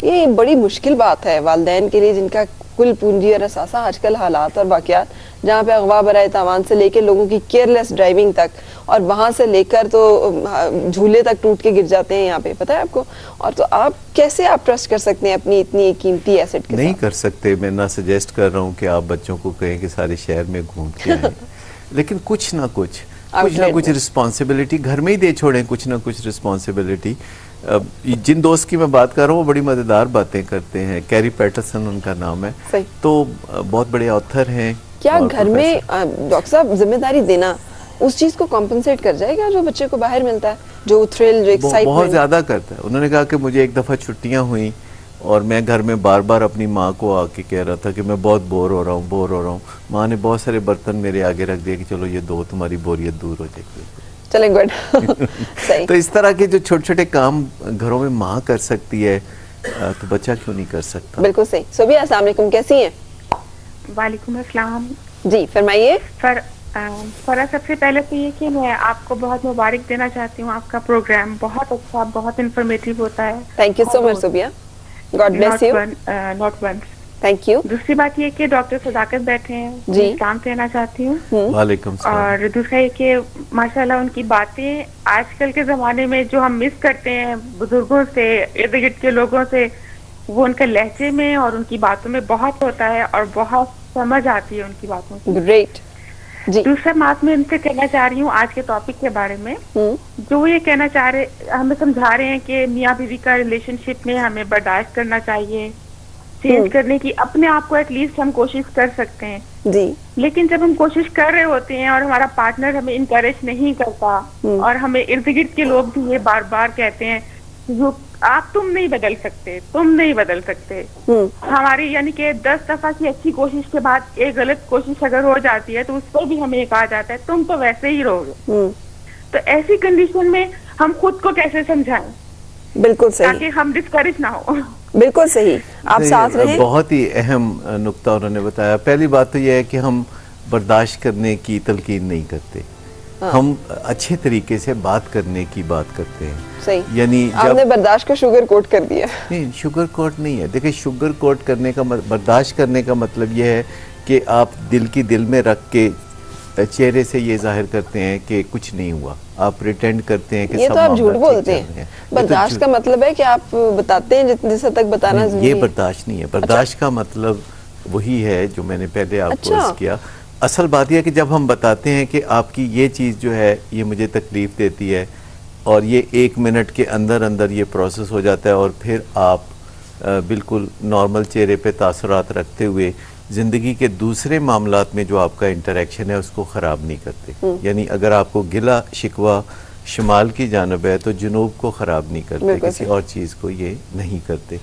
ये बड़ी मुश्किल बात है वालिदैन के लिए, जिनका कुल पूंजी और असासा आजकल हालात और वाक़यात जहाँ पे अगवा बराए तावान से लेकर लोगों की केयरलेस ड्राइविंग तक, और वहाँ से लेकर तो झूले तक टूट के गिर जाते हैं यहाँ पे, पता है आपको। और तो आप कैसे आप ट्रस्ट कर सकते हैं अपनी इतनी कीमती एसेट के नहीं साथ? कर सकते। मैं ना सजेस्ट कर रहा हूँ कि आप बच्चों को कहें कि सारे शहर में घूम के आएं लेकिन कुछ ना कुछ रिस्पॉन्सिबिलिटी घर में ही दे छोड़ें, कुछ ना कुछ रिस्पॉन्सिबिलिटी। जिन दोस्त की मैं बात कर रहा हूँ वो बड़ी मजेदार बातें करते हैं। कैरी पैटरसन उनका नाम है। सही। तो बहुत बड़े ऑथर हैं। क्या घर में डॉक्टर साहब जिम्मेदारी देना उस चीज को कॉम्पनसेट कर जाएगा जो बच्चे को बाहर मिलता है, जो थ्रिल, जो एक्साइटमेंट? बहुत ज्यादा करता है। उन्होंने कहा कि मुझे एक दफा छुट्टियां हुई और मैं घर में बार बार अपनी माँ को आके कह रहा था कि मैं बहुत बोर हो रहा हूँ। माँ ने बहुत सारे बर्तन मेरे आगे रख दिए कि चलो ये दो, तुम्हारी बोरियत दूर हो जाएगी। चलें, गुड। सही। तो इस तरह के जो छोटे छोटे काम घरों में माँ कर सकती है तो बच्चा क्यों नहीं कर सकता? बिल्कुल सही। सोबिया, अस्सलाम वालेकुम, कैसी हैं? वालेकुम अस्सलाम जी फरमाइए। फरा, सबसे पहले तो ये कि मैं आपको बहुत मुबारक देना चाहती हूँ। आपका प्रोग्राम बहुत अच्छा, बहुत इंफॉर्मेटिव होता है। Thank you so much Sobia, God bless you. Not once. Thank you. दूसरी बात ये कि डॉक्टर सदाकत बैठे हैं जी, काम कहना चाहती हूँ। वालेकुम सलाम। और दूसरा ये कि माशाल्लाह उनकी बातें आजकल के जमाने में जो हम मिस करते हैं बुजुर्गों से, इर्द गिर्द के लोगों से, वो उनके लहजे में और उनकी बातों में बहुत होता है और बहुत समझ आती है उनकी बातों की। ग्रेट जी। दूसरा बात मैं उनसे कहना चाह रही हूँ आज के टॉपिक के बारे में, जो ये कहना चाह रहे, हमें समझा रहे हैं कि मियाँ बीवी का रिलेशनशिप में हमें बर्दाश्त करना चाहिए, चेंज करने की अपने आप को एटलीस्ट हम कोशिश कर सकते हैं जी। लेकिन जब हम कोशिश कर रहे होते हैं और हमारा पार्टनर हमें इनकरेज नहीं करता और हमें इर्द गिर्द के लोग भी ये बार बार कहते हैं जो आप तुम नहीं बदल सकते, तुम नहीं बदल सकते, हमारी यानी कि 10 दफा की अच्छी कोशिश के बाद एक गलत कोशिश अगर हो जाती है तो उस पर भी हमें ये कहा जाता है तुम तो वैसे ही रहोगे। तो ऐसी कंडीशन में हम खुद को कैसे समझाएं? बिल्कुल सही, ताकि हम डिस्करेज ना हो। बिल्कुल सही, आप साथ रहें। बहुत ही अहम नुक्ता उन्होंने बताया। पहली बात तो यह है कि हम बर्दाश्त करने की तलकीन नहीं करते। हम अच्छे तरीके से बात करने की बात करते हैं। सही। यानी आपने बर्दाश्त को शुगर कोट कर दिया। नहीं, शुगर कोट नहीं है। देखिए, शुगर कोट करने का बर्दाश्त करने का मतलब यह है कि आप दिल की दिल में रख के चेहरे से ये जाहिर करते हैं कि कुछ नहीं हुआ, आप प्रिटेंड करते हैं कि ये तो आप झूठ बोलते हैं। बर्दाश्त का मतलब है कि आप बताते हैं जिस हद तक बताना जरूरी है। ये बर्दाश्त नहीं है। बर्दाश्त का मतलब वही है जो मैंने पहले आपको अर्ज किया। असल बात यह है कि जब हम बताते हैं कि आपकी ये चीज़ जो है ये मुझे तकलीफ़ देती है और ये 1 मिनट के अंदर अंदर ये प्रोसेस हो जाता है और फिर आप बिल्कुल नॉर्मल चेहरे पे तासुरात रखते हुए ज़िंदगी के दूसरे मामलात में जो आपका इंटरेक्शन है उसको ख़राब नहीं करते। यानी अगर आपको गिला शिकवा शुमाल की जानब है तो जुनूब को ख़राब नहीं करते, किसी और चीज़ को ये नहीं करते।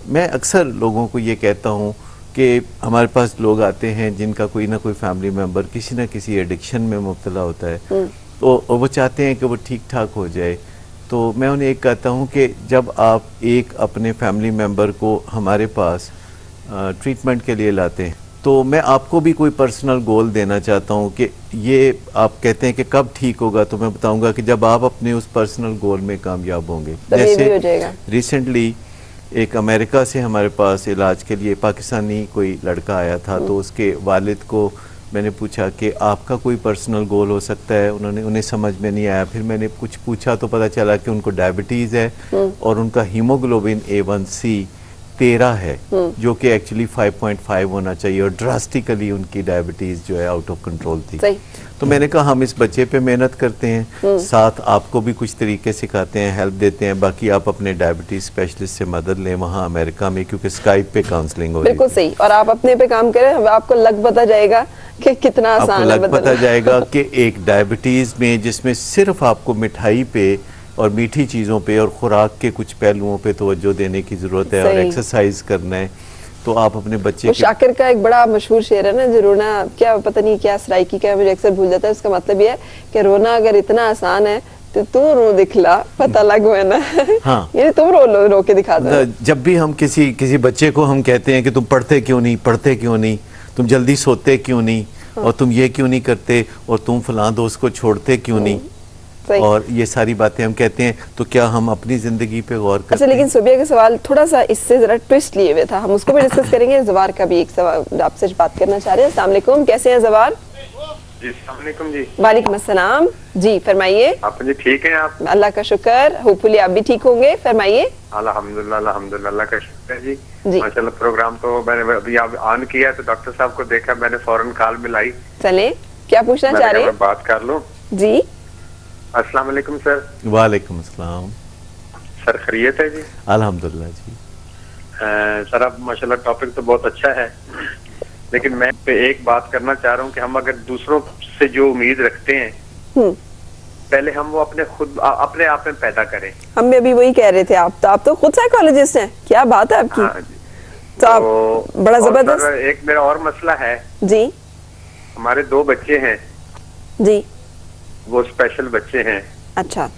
मैं अक्सर लोगों को ये कहता हूँ कि हमारे पास लोग आते हैं जिनका कोई ना कोई फैमिली मेम्बर किसी न किसी एडिक्शन में मुब्तला होता है तो वो चाहते हैं कि वो ठीक ठाक हो जाए। तो मैं उन्हें एक कहता हूँ कि जब आप एक अपने फैमिली मेम्बर को हमारे पास ट्रीटमेंट के लिए लाते हैं तो मैं आपको भी कोई पर्सनल गोल देना चाहता हूँ कि ये आप कहते हैं कि कब ठीक होगा, तो मैं बताऊँगा कि जब आप अपने उस पर्सनल गोल में कामयाब होंगे। जैसे रिसेंटली एक अमेरिका से हमारे पास इलाज के लिए पाकिस्तानी कोई लड़का आया था, तो उसके वालिद को मैंने पूछा कि आपका कोई पर्सनल गोल हो सकता है। उन्हें समझ में नहीं आया। फिर मैंने कुछ पूछा तो पता चला कि उनको डायबिटीज़ है और उनका हीमोग्लोबिन A1C 13 है जो कि एक्चुअली 5.5 होना चाहिए और ड्रास्टिकली उनकी डायबिटीज़ जो है आउट ऑफ कंट्रोल थी। तो मैंने कहा हम इस बच्चे पे मेहनत करते हैं, साथ आपको भी कुछ तरीके सिखाते हैं, हेल्प देते हैं, बाकी आप अपने डायबिटीज स्पेशलिस्ट से मदद लें वहाँ अमेरिका में, क्योंकि स्काइप पे काउंसलिंग हो रही है। बिल्कुल सही। और आप अपने पे काम करें, आपको लग पता जाएगा कि कितना आसान है। आपको लग पता जाएगा कि एक डायबिटीज में जिसमें सिर्फ आपको मिठाई पे और मीठी चीज़ों पे और खुराक के कुछ पहलुओं पे तवज्जो देने की ज़रूरत है और एक्सरसाइज करना है, तो आप अपने बच्चे तो शाकिर का एक बड़ा मशहूर शेर है ना, जो रोना क्या पता नहीं क्या सराइकी का मुझे अक्सर भूल जाता है, उसका मतलब ये है कि रोना अगर इतना आसान है तो तू रो दिखला पता लगो है ना। हाँ। ये तुम रो के दिखा दो। जब भी हम किसी बच्चे को हम कहते हैं कि तुम पढ़ते क्यों नहीं, तुम जल्दी सोते क्यों नहीं, और तुम ये क्यों नहीं करते, और तुम फलां दोस्त को छोड़ते क्यों नहीं, और ये सारी बातें हम कहते हैं, तो क्या हम अपनी जिंदगी पे गौर करते हैं? अच्छा, लेकिन सुबिया का सवाल थोड़ा सा इससे जरा ट्विस्ट लिए हुए था, हम उसको भी डिस्कस करेंगे। जवार का भी एक सवाल आपसे बात करना चाह रहे हैं। अस्सलाम वालेकुम, कैसे हैं जवार? जी अस्सलाम वालेकुम जी। वालेकुम अस्सलाम जी, फरमाइए। आप जी ठीक हैं? आप? अल्लाह का शुक्र, होपफुली आप भी ठीक होंगे, फरमाइए। अल्हम्दुलिल्लाह अल्हम्दुलिल्लाह, अल्लाह का शुक्र है जी। जी। माशाल्लाह, प्रोग्राम तो मैंने अभी आप ऑन किया तो डॉक्टर साहब को देखा, मैंने फौरन कॉल मिलाई। चले, क्या पूछना चाह रहे हैं? बात कर लूं जी। अस्सलाम वालेकुम सर। वालेकुम अस्सलाम। सर खैरियत है जी? अल्हम्दुलिल्लाह जी। सर अब माशाल्लाह टॉपिक तो बहुत अच्छा है, लेकिन मैं पे एक बात करना चाह रहा हूँ कि हम अगर दूसरों से जो उम्मीद रखते हैं, पहले हम वो अपने आप में पैदा करें। हम भी अभी वही कह रहे थे, आप तो खुद साइकोलॉजिस्ट हैं, क्या बात है आपकी। हाँ जी। तो आप बड़ा जबरदस्त। एक मेरा और मसला है जी। हमारे 2 बच्चे हैं जी। वो स्पेशल बच्चे हैं। अच्छा।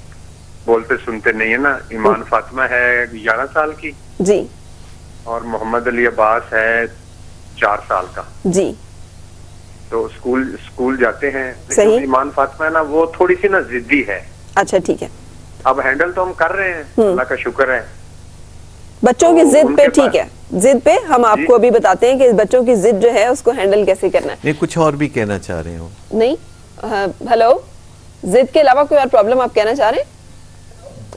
बोलते सुनते नहीं है ना। ईमान फातिमा है 11 साल की जी। और मोहम्मद अली अब्बास है 4 साल का जी। तो स्कूल जाते हैं, सही। लेकिन ईमान फातिमा है ना, वो थोड़ी सी ना जिद्दी है। अच्छा ठीक है। अब हैंडल तो हम कर रहे हैं, अल्लाह का शुक्र है। बच्चों की तो जिद पे उनके ठीक है, जिद पे हम आपको अभी बताते हैं कि बच्चों की जिद जो है उसको हैंडल कैसे करना है। नहीं, कुछ और भी कहना चाह रहे हो? नहीं, हेलो, जिद के अलावा कोई और प्रॉब्लम आप कहना चाह रहे हैं?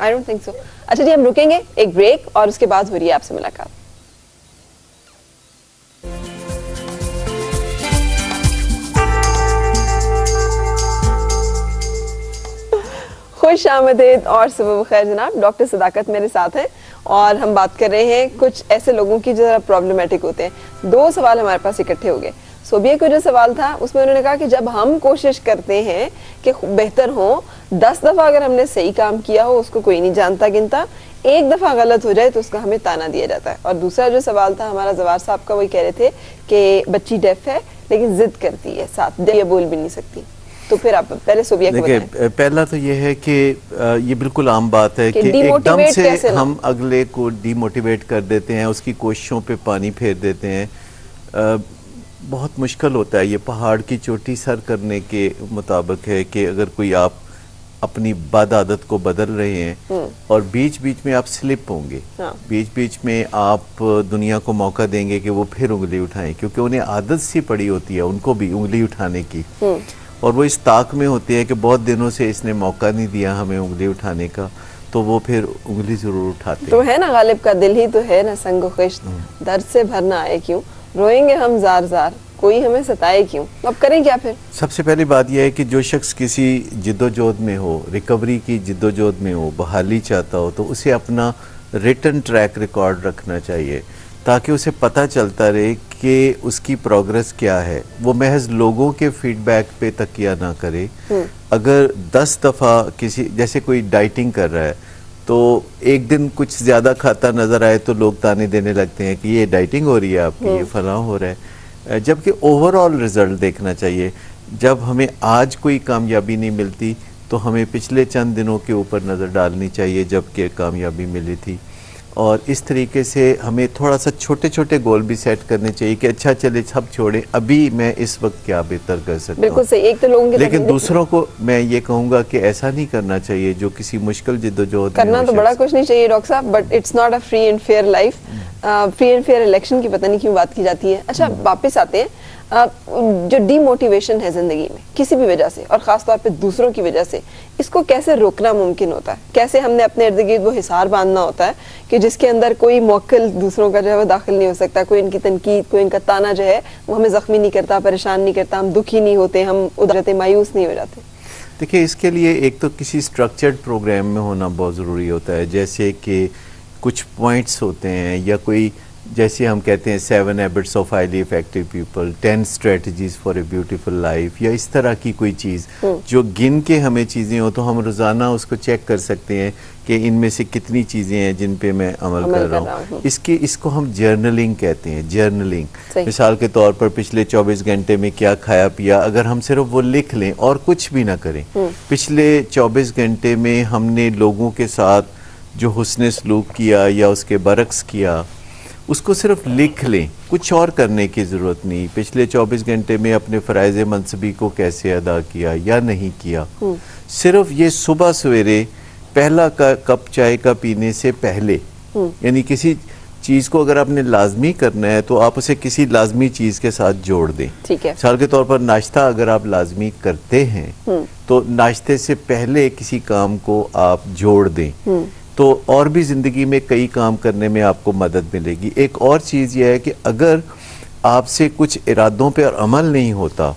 I don't think so. अच्छा जी, हम रुकेंगे एक ब्रेक और उसके बाद हो रही है आपसे मुलाकात। खुश आमदीद और सुबह बखैर जनाब। डॉक्टर सदाकत मेरे साथ हैं और हम बात कर रहे हैं कुछ ऐसे लोगों की जो जरा प्रॉब्लमेटिक होते हैं। 2 सवाल हमारे पास इकट्ठे हो गए। सोबिया को जो सवाल था उसमें उन्होंने कहा कि जब हम कोशिश करते हैं कि बेहतर हो, 10 दफा अगर हमने सही काम किया हो उसको कोई नहीं जानता गिनता, 1 दफा गलत हो जाए तो उसका हमें ताना दिया जाता है। और दूसरा जो सवाल था हमारा जवार साहब का, वही कह रहे थे कि बच्ची डेफ है लेकिन जिद करती है, साथ ये बोल भी नहीं सकती। तो फिर आप पहले सोबिया को बताएं। पहला तो ये है कि ये बिल्कुल आम बात है कि एकदम से हम अगले को डीमोटिवेट कर देते हैं, उसकी कोशिशों पे पानी फेर देते हैं। बहुत मुश्किल होता है। ये पहाड़ की चोटी सर करने के मुताबिक है कि अगर कोई आप अपनी बद आदत को बदल रहे हैं और बीच बीच में आप स्लिप होंगे, बीच बीच में आप दुनिया को मौका देंगे कि वो फिर उंगली उठाएं, क्योंकि उन्हें आदत सी पड़ी होती है उनको भी उंगली उठाने की, और वो इस ताक में होते हैं कि बहुत दिनों से इसने मौका नहीं दिया हमें उंगली उठाने का, तो वो फिर उंगली जरूर उठाते हैं। तो है ना, गालिब का दिल ही तो है ना संग खिश्त, दर्द से भरना आए क्यों, रोएंगे हम जार जार, कोई हमें सताए क्यों। अब करें क्या फिर? सबसे पहली बात यह है कि जो शख्स किसी जिद्दोजहद में हो, रिकवरी की जिद्दोजहद में हो, बहाली चाहता हो, तो उसे अपना रिटन ट्रैक रिकॉर्ड रखना चाहिए ताकि उसे पता चलता रहे कि उसकी प्रोग्रेस क्या है। वो महज लोगों के फीडबैक पे तकिया ना करे। अगर 10 दफ़ा किसी, जैसे कोई डाइटिंग कर रहा है तो एक दिन कुछ ज़्यादा खाता नज़र आए तो लोग ताने देने लगते हैं कि ये डाइटिंग हो रही है आपकी, ये फलां हो रहा है, जबकि ओवरऑल रिज़ल्ट देखना चाहिए। जब हमें आज कोई कामयाबी नहीं मिलती तो हमें पिछले चंद दिनों के ऊपर नज़र डालनी चाहिए जबकि कामयाबी मिली थी, और इस तरीके से हमें थोड़ा सा छोटे छोटे गोल भी सेट करने चाहिए कि अच्छा चले सब छोड़े, अभी मैं इस वक्त क्या बेहतर कर सकता हूँ। बिल्कुल सही। एक तो लोगों के, लेकिन दूसरों को मैं ये कहूँगा कि ऐसा नहीं करना चाहिए जो किसी मुश्किल जिद्दोजहद करना तो बड़ा कुछ नहीं चाहिए डॉक्टर साहब, but it's not a free and fair life. Free and fair election की पता नहीं क्यों बात की जाती है। अच्छा, वापस आते हैं, जो डीमोटिवेशन है जिंदगी में किसी भी वजह से और खास तौर पे दूसरों की वजह से, इसको कैसे रोकना मुमकिन होता है? कैसे हमने अपने इर्द गिर्द वो हिसार बांधना होता है कि जिसके अंदर कोई मौक्किल दूसरों का जो है वो दाखिल नहीं हो सकता, कोई इनकी तनकीद, कोई इनका ताना जो है वो हमें जख्मी नहीं करता, परेशान नहीं करता, हम दुखी नहीं होते, हम उदास मायूस नहीं हो जाते। देखिए, इसके लिए एक तो किसी स्ट्रक्चर्ड प्रोग्राम में होना बहुत ज़रूरी होता है, जैसे कि कुछ पॉइंट्स होते हैं या कोई, जैसे हम कहते हैं 7 habits of highly effective people, 10 strategies for a beautiful life, या इस तरह की कोई चीज़ जो गिन के हमें चीज़ें हो तो हम रोज़ाना उसको चेक कर सकते हैं कि इनमें से कितनी चीज़ें हैं जिन पे मैं अमल कर रहा हूँ। इसको हम जर्नलिंग कहते हैं। जर्नलिंग, मिसाल के तौर पर पिछले 24 घंटे में क्या खाया पिया, अगर हम सिर्फ वो लिख लें और कुछ भी ना करें, पिछले 24 घंटे में हमने लोगों के साथ जो हुस्न सलूक किया या उसके बरक्स किया, उसको सिर्फ लिख लें, कुछ और करने की ज़रूरत नहीं। पिछले 24 घंटे में अपने फ़राइज़ मनसबी को कैसे अदा किया या नहीं किया, सिर्फ ये सुबह सवेरे पहला कप चाय का पीने से पहले, यानी किसी चीज़ को अगर आपने लाजमी करना है तो आप उसे किसी लाजमी चीज़ के साथ जोड़ दें। ठीक है। मिसाल के तौर पर नाश्ता अगर आप लाजमी करते हैं तो नाश्ते से पहले किसी काम को आप जोड़ दें, तो और भी ज़िंदगी में कई काम करने में आपको मदद मिलेगी। एक और चीज़ यह है कि अगर आपसे कुछ इरादों पर अमल नहीं होता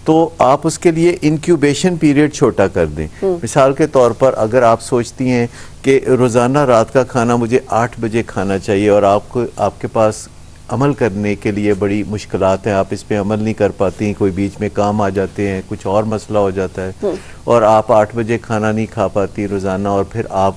तो आप उसके लिए इंक्यूबेशन पीरियड छोटा कर दें। मिसाल के तौर पर अगर आप सोचती हैं कि रोज़ाना रात का खाना मुझे 8 बजे खाना चाहिए और आपके पास अमल करने के लिए बड़ी मुश्किलात हैं, आप इस पे अमल नहीं कर पाती, कोई बीच में काम आ जाते हैं, कुछ और मसला हो जाता है और आप 8 बजे खाना नहीं खा पाती रोज़ाना और फिर आप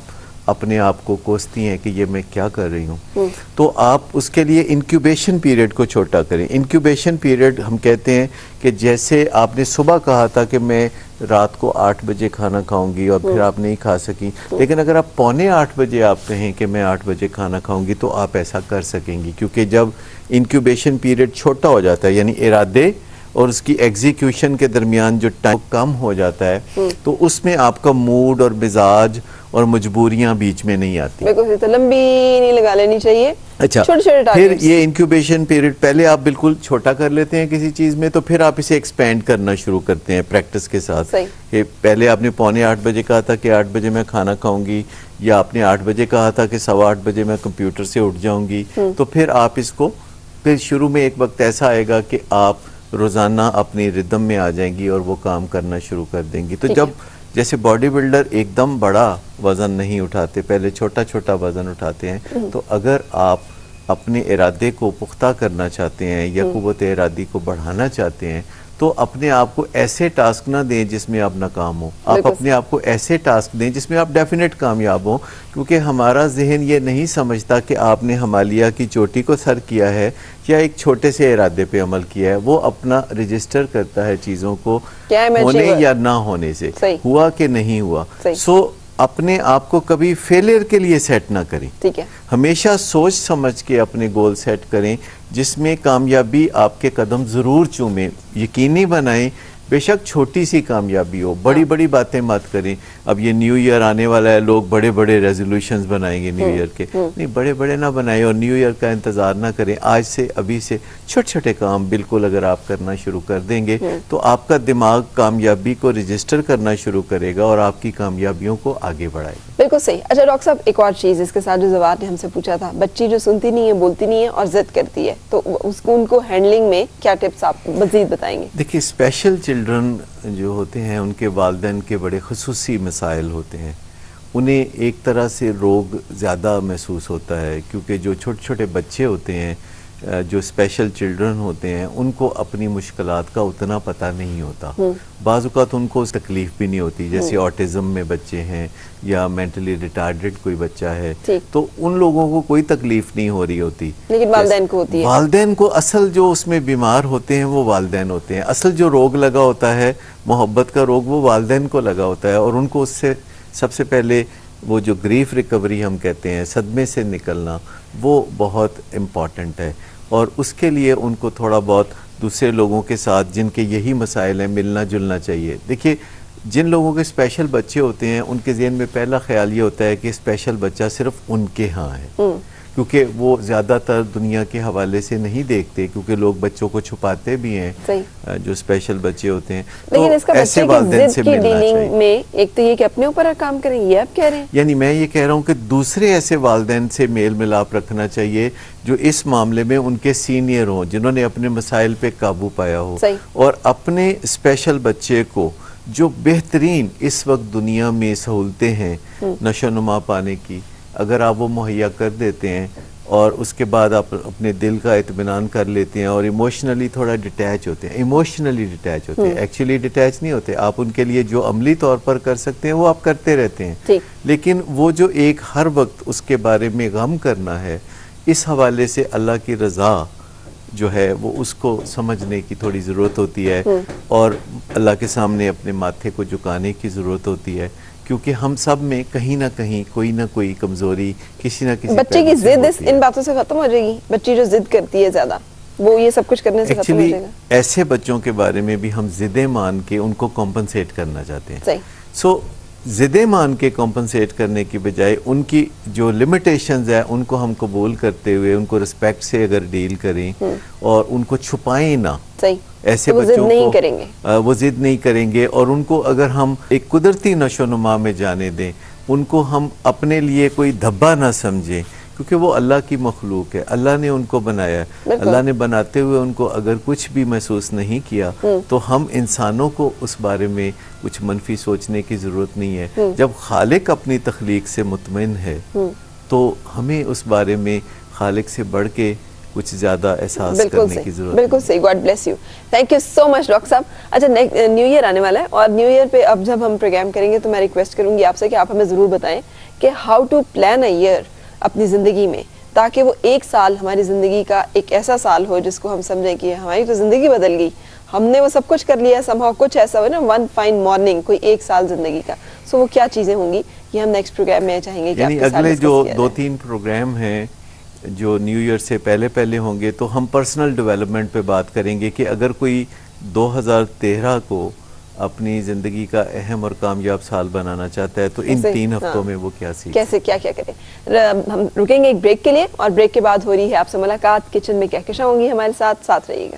अपने आप को कोसती हैं कि ये मैं क्या कर रही हूँ, तो आप उसके लिए इंक्यूबेशन पीरियड को छोटा करें। इंक्यूबेशन पीरियड हम कहते हैं कि जैसे आपने सुबह कहा था कि मैं रात को 8 बजे खाना खाऊंगी और फिर आप नहीं खा सकी, लेकिन अगर आप 7:45 बजे आप कहें कि मैं 8 बजे खाना खाऊंगी तो आप ऐसा कर सकेंगी, क्योंकि जब इंक्यूबेशन पीरियड छोटा हो जाता है यानी इरादे और उसकी एग्जीक्यूशन के दरमियान जो टाइम कम हो जाता है तो उसमें आपका मूड और मिजाज और मजबूरियां बीच में नहीं आती। बिल्कुल, तो लंबी नहीं लगा लेनी चाहिए। अच्छा, छोटे-छोटे फिर टारगेट्स। ये इंक्यूबेशन पीरियड पहले आप बिल्कुल छोटा कर लेते हैं किसी चीज़ में, तो फिर आप इसे एक्सपेंड करना शुरू करते हैं प्रैक्टिस के साथ। कि पहले आपने 7:45 बजे कहा था कि 8 बजे मैं खाना खाऊंगी, या आपने 8 बजे कहा था कि 8:15 बजे मैं कंप्यूटर से उठ जाऊंगी, तो फिर आप इसको, फिर शुरू में एक वक्त ऐसा आएगा कि आप रोज़ाना अपनी रिदम में आ जाएंगी और वो काम करना शुरू कर देंगी। तो जब जैसे बॉडी बिल्डर एकदम बड़ा वज़न नहीं उठाते, पहले छोटा छोटा वज़न उठाते हैं, तो अगर आप अपने इरादे को पुख्ता करना चाहते हैं या कुव्वत इरादी को बढ़ाना चाहते हैं तो अपने आप को ऐसे टास्क ना दें जिसमें आप नाकाम हो, आप अपने आप को ऐसे टास्क दें जिसमें आप डेफिनेट कामयाब हो, क्योंकि हमारा जहन ये नहीं समझता कि आपने हिमालय की चोटी को सर किया है या एक छोटे से इरादे पे अमल किया है। वो अपना रजिस्टर करता है चीज़ों को होने या ना होने से, हुआ कि नहीं हुआ। सो अपने आप को कभी फेलियर के लिए सेट ना करें, ठीक है, हमेशा सोच समझ के अपने गोल सेट करें जिसमें कामयाबी आपके कदम ज़रूर चूमें, यकीनी बनाएं। बेशक छोटी सी कामयाबी हो, बड़ी बड़ी बातें मत करें। अब ये न्यू ईयर आने वाला है, लोग बड़े बड़े रेजोल्यूशंस बनाएंगे न्यू ईयर के, नहीं, बड़े बड़े ना बनाएं और न्यू ईयर का इंतज़ार ना करें। आज से, अभी से छोटे छोटे काम बिल्कुल अगर आप करना शुरू कर देंगे तो आपका दिमाग कामयाबी को रजिस्टर करना शुरू करेगा और आपकी कामयाबियों को आगे बढ़ाएगा। बिल्कुल सही। अच्छा डॉक्टर साहब, एक और चीज़ इसके साथ जो जवार ने हमसे पूछा था, बच्ची जो सुनती नहीं है, बोलती नहीं है और जिद करती है, तो उसको, उनको हैंडलिंग में क्या टिप्स आप मज़ीद बताएंगे? देखिए, स्पेशल चिल्ड्रन जो होते हैं उनके वालिदैन के बड़े खुसूसी मसाइल होते हैं, उन्हें एक तरह से रोग ज़्यादा महसूस होता है, क्योंकि जो छोटे छोटे बच्चे होते हैं, जो स्पेशल चिल्ड्रन होते हैं, उनको अपनी मुश्किलात का उतना पता नहीं होता। बाज़ औक़ात उनको तकलीफ़ भी नहीं होती, जैसे ऑटिज़म में बच्चे हैं या मेंटली रिटार्डेड कोई बच्चा है, तो उन लोगों को कोई तकलीफ़ नहीं हो रही होती, लेकिन वालिदैन को होती है। वालिदैन को असल जो उसमें बीमार होते हैं वो वालिदैन होते हैं। असल जो रोग लगा होता है, मोहब्बत का रोग, वो वालिदैन को लगा होता है और उनको उससे सबसे पहले वो जो ग्रीफ रिकवरी हम कहते हैं, सदमे से निकलना, वो बहुत इम्पॉर्टेंट है और उसके लिए उनको थोड़ा बहुत दूसरे लोगों के साथ जिनके यही मसाइल हैं मिलना जुलना चाहिए। देखिए, जिन लोगों के स्पेशल बच्चे होते हैं उनके ज़हन में पहला ख्याल ये होता है कि स्पेशल बच्चा सिर्फ उनके यहाँ है, क्योंकि वो ज़्यादातर दुनिया के हवाले से नहीं देखते, क्योंकि लोग बच्चों को छुपाते भी हैं जो स्पेशल बच्चे होते हैं। लेकिन तो इसका ऐसे वालिदैन से मिलना चाहिए। में एक तो ये कि अपने ऊपर काम करें, ये आप कह रहे हैं, यानी मैं ये कह रहा हूँ कि दूसरे ऐसे वालिदैन से मेल मिलाप रखना चाहिए जो इस मामले में उनके सीनियर हों, जिन्होंने अपने मसाइल पे काबू पाया हो, और अपने स्पेशल बच्चे को जो बेहतरीन इस वक्त दुनिया में सहूलतें हैं नशोनुमा पाने की, अगर आप वो मुहैया कर देते हैं और उसके बाद आप अपने दिल का इत्मीनान कर लेते हैं और इमोशनली थोड़ा डिटैच होते हैं, इमोशनली डिटैच होते हैं, एक्चुअली डिटैच नहीं होते, आप उनके लिए जो अमली तौर पर कर सकते हैं वो आप करते रहते हैं, लेकिन वो जो एक हर वक्त उसके बारे में गम करना है, इस हवाले से अल्लाह की रज़ा जो है वो उसको समझने की थोड़ी ज़रूरत होती है और अल्लाह के सामने अपने माथे को झुकाने की ज़रूरत होती है, क्योंकि हम सब में कहीं ना कहीं कोई ना कोई कमजोरी किसी ना किसी बच्चे की पहलू से जिद होती है। इन बातों से खत्म हो जाएगी। बच्ची जो जिद करती है ज्यादा, वो ये सब कुछ करने से खत्म हो एक्चुअली जाएगा। ऐसे बच्चों के बारे में भी हम जिदे मान के उनको कॉम्पनसेट करना चाहते हैं। सही। सो जिदे मान के कॉम्पनसेट करने की बजाय उनकी जो लिमिटेशंस है उनको हम कबूल करते हुए उनको रिस्पेक्ट से अगर डील करें और उनको छुपाएं ना। सही। ऐसे तो वो जिद बच्चों नहीं को करेंगे। वो जिद नहीं करेंगे और उनको अगर हम एक कुदरती नशोनुमा में जाने दें, उनको हम अपने लिए कोई धब्बा ना समझें, क्योंकि वो अल्लाह की मखलूक है, अल्लाह ने उनको बनाया है। अल्लाह ने बनाते हुए उनको अगर कुछ भी महसूस नहीं किया तो हम इंसानों को उस बारे में कुछ मनफी सोचने की ज़रूरत नहीं है। जब खालिक अपनी तख्लीक से मुतमइन है तो हमें उस बारे में खालिक से बढ़ के कुछ ज़्यादा एहसास करने की ज़रूरत। बिल्कुल सही। God bless you. Thank you so much doctor साहब। अच्छा, न्यू ईयर आने वाला है और न्यू ईयर पे अब जब हम प्रोग्राम करेंगे तो मैं रिक्वेस्ट करूंगी आपसे कि आप हमें ज़रूर बताएं कि how to plan a year अपनी ज़िंदगी में, ताकि वो एक साल हमारी ज़िंदगी का एक ऐसा साल हो जिसको हम समझें कि हमारी तो ज़िंदगी बदल गई, हमने वो सब कुछ कर लिया, समहाउ कुछ ऐसा हो ना, वन फाइन मॉर्निंग, कोई एक साल ज़िंदगी का। सो वो क्या चीज़ें होंगी ये हम नेक्स्ट प्रोग्राम में चाहेंगे कि यानी आपके साथ अगले डिस्कस जो किया 2-3 प्रोग्राम हैं जो न्यू ईयर से पहले होंगे तो हम पर्सनल डेवलपमेंट पे बात करेंगे कि अगर कोई 2013 को अपनी ज़िंदगी का अहम और कामयाब साल बनाना चाहता है तो इन 3 हफ्तों में वो क्या सीखे, कैसे क्या क्या करें। हम रुकेंगे एक ब्रेक के लिए और ब्रेक के बाद हो रही है आपसे मुलाकात। किचन में कहकशां होंगी हमारे साथ रहिएगा।